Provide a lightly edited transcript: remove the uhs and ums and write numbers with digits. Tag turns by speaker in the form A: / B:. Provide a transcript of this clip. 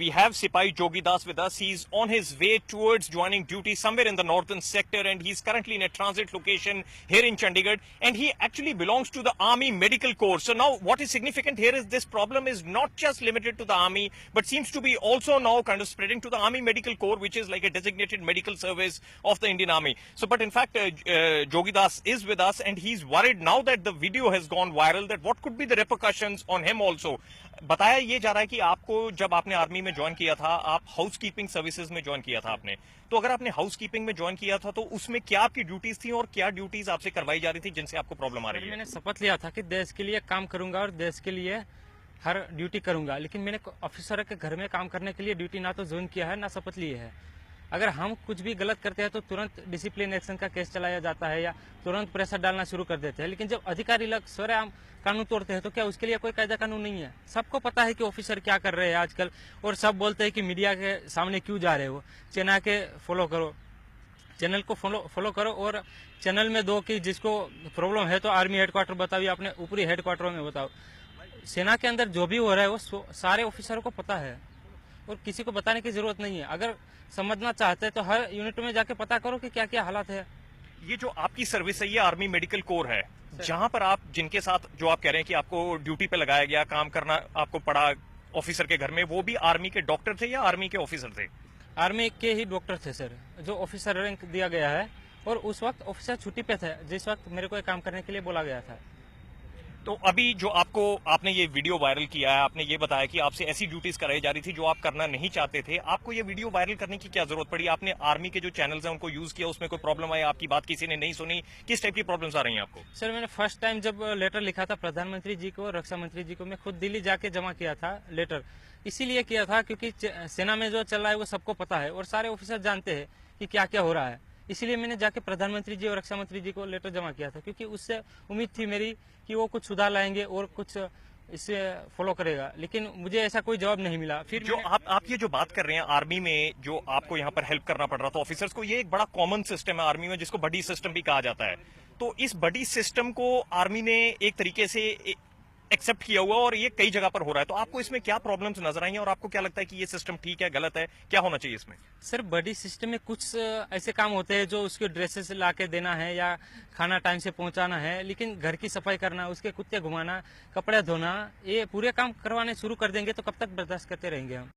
A: We have Sipai Jogidas with us. He's on his way towards joining duty somewhere in the northern sector, and he's currently in a transit location here in Chandigarh, and he actually belongs to the Army Medical Corps. So now what is significant here is this problem is not just limited to the Army, but seems to be also now kind of spreading to the Army Medical Corps, which is like a designated medical service of the Indian Army. So, but in fact, Jogidas is with us, and he's worried now that the video has gone viral that what could be the repercussions on him also. बताया ये जा रहा है कि आपको जब आपने army में ज्वाइन किया था, आप हाउस कीपिंग सर्विसेज में ज्वाइन किया था आपने, तो अगर आपने हाउस कीपिंग में ज्वाइन किया था तो उसमें क्या आपकी ड्यूटीज थी और क्या ड्यूटीज आपसे करवाई जा रही थी जिनसे आपको प्रॉब्लम आ रही है?
B: मैंने शपथ लिया था कि देश के लिए काम करूंगा और देश के लिए हर ड्यूटी करूंगा, लेकिन मैंने ऑफिसर के घर में काम करने के लिए ड्यूटी ना तो ज्वाइन किया है ना शपथ ली है। अगर हम कुछ भी गलत करते हैं तो तुरंत डिसिप्लिन एक्शन का केस चलाया जाता है या तुरंत प्रेशर डालना शुरू कर देते हैं, लेकिन जब अधिकारी लोग स्वयं कानून तोड़ते हैं तो क्या उसके लिए कोई कायदा कानून नहीं है? सबको पता है कि ऑफिसर क्या कर रहे हैं आजकल, और सब बोलते हैं कि मीडिया के सामने क्यों जा रहे हो, चैनल के फॉलो करो, चैनल को फॉलो करो और चैनल में दो कि जिसको प्रॉब्लम है तो आर्मी हेडक्वार्टर बताओ या अपने ऊपरी हेडक्वार्टरों में बताओ। सेना के अंदर जो भी हो रहा है वो सारे ऑफिसरों को पता है और किसी को बताने की जरूरत नहीं है। अगर समझना चाहते हैं तो हर यूनिट में जाके पता करो कि क्या क्या हालात है।
A: ये जो आपकी सर्विस है ये आर्मी मेडिकल कोर है, जहां पर आप जिनके साथ जो आप कह रहे हैं कि आपको ड्यूटी पे लगाया गया, काम करना आपको पड़ा ऑफिसर के घर में, वो भी आर्मी के डॉक्टर थे या आर्मी के ऑफिसर थे?
B: आर्मी के ही डॉक्टर थे सर, जो ऑफिसर रैंक दिया गया है, और उस वक्त ऑफिसर छुट्टी पे थे जिस वक्त मेरे को काम करने के लिए बोला गया था।
A: तो अभी जो आपने ये वीडियो वायरल किया है, आपने ये बताया कि आपसे ऐसी ड्यूटीज कराई जा रही थी जो आप करना नहीं चाहते थे, आपको ये वीडियो वायरल करने की क्या जरूरत पड़ी? आपने आर्मी के जो चैनल्स हैं उनको यूज किया, उसमें कोई प्रॉब्लम आई, आपकी बात किसी ने नहीं सुनी, किस टाइप की प्रॉब्लम्स आ रही हैं आपको?
B: सर मैंने फर्स्ट टाइम जब लेटर लिखा था प्रधानमंत्री जी को, रक्षा मंत्री जी को, मैं खुद दिल्ली जाके जमा किया था लेटर। इसीलिए किया था क्योंकि सेना में जो चल रहा है वो सबको पता है और सारे ऑफिसर जानते हैं कि क्या क्या हो रहा है। इसीलिए मैंने जाके प्रधानमंत्री जी और रक्षा मंत्री जी को लेटर जमा किया था, क्योंकि उससे उम्मीद थी मेरी कि वो कुछ सुधार लाएंगे और कुछ इससे फॉलो करेगा, लेकिन मुझे ऐसा कोई जवाब नहीं मिला। फिर
A: जो आप ये जो बात कर रहे हैं आर्मी में जो आपको यहाँ पर हेल्प करना पड़ रहा था ऑफिसर्स को, ये एक बड़ा कॉमन सिस्टम है आर्मी में जिसको बडी सिस्टम भी कहा जाता है। तो इस बडी सिस्टम को आर्मी ने एक तरीके से एक्सेप्ट किया हुआ और ये कई जगह पर हो रहा है, तो आपको इसमें क्या प्रॉब्लम्स नजर आई हैं और आपको क्या लगता है कि ये सिस्टम ठीक है, गलत है, क्या होना चाहिए इसमें?
B: सर बड़ी सिस्टम में कुछ ऐसे काम होते हैं जो उसके ड्रेसेस ला के देना है या खाना टाइम से पहुंचाना है, लेकिन घर की सफाई करना, उसके कुत्ते घुमाना, कपड़े धोना, ये पूरे काम करवाने शुरू कर देंगे तो कब तक बर्दाश्त करते रहेंगे हम?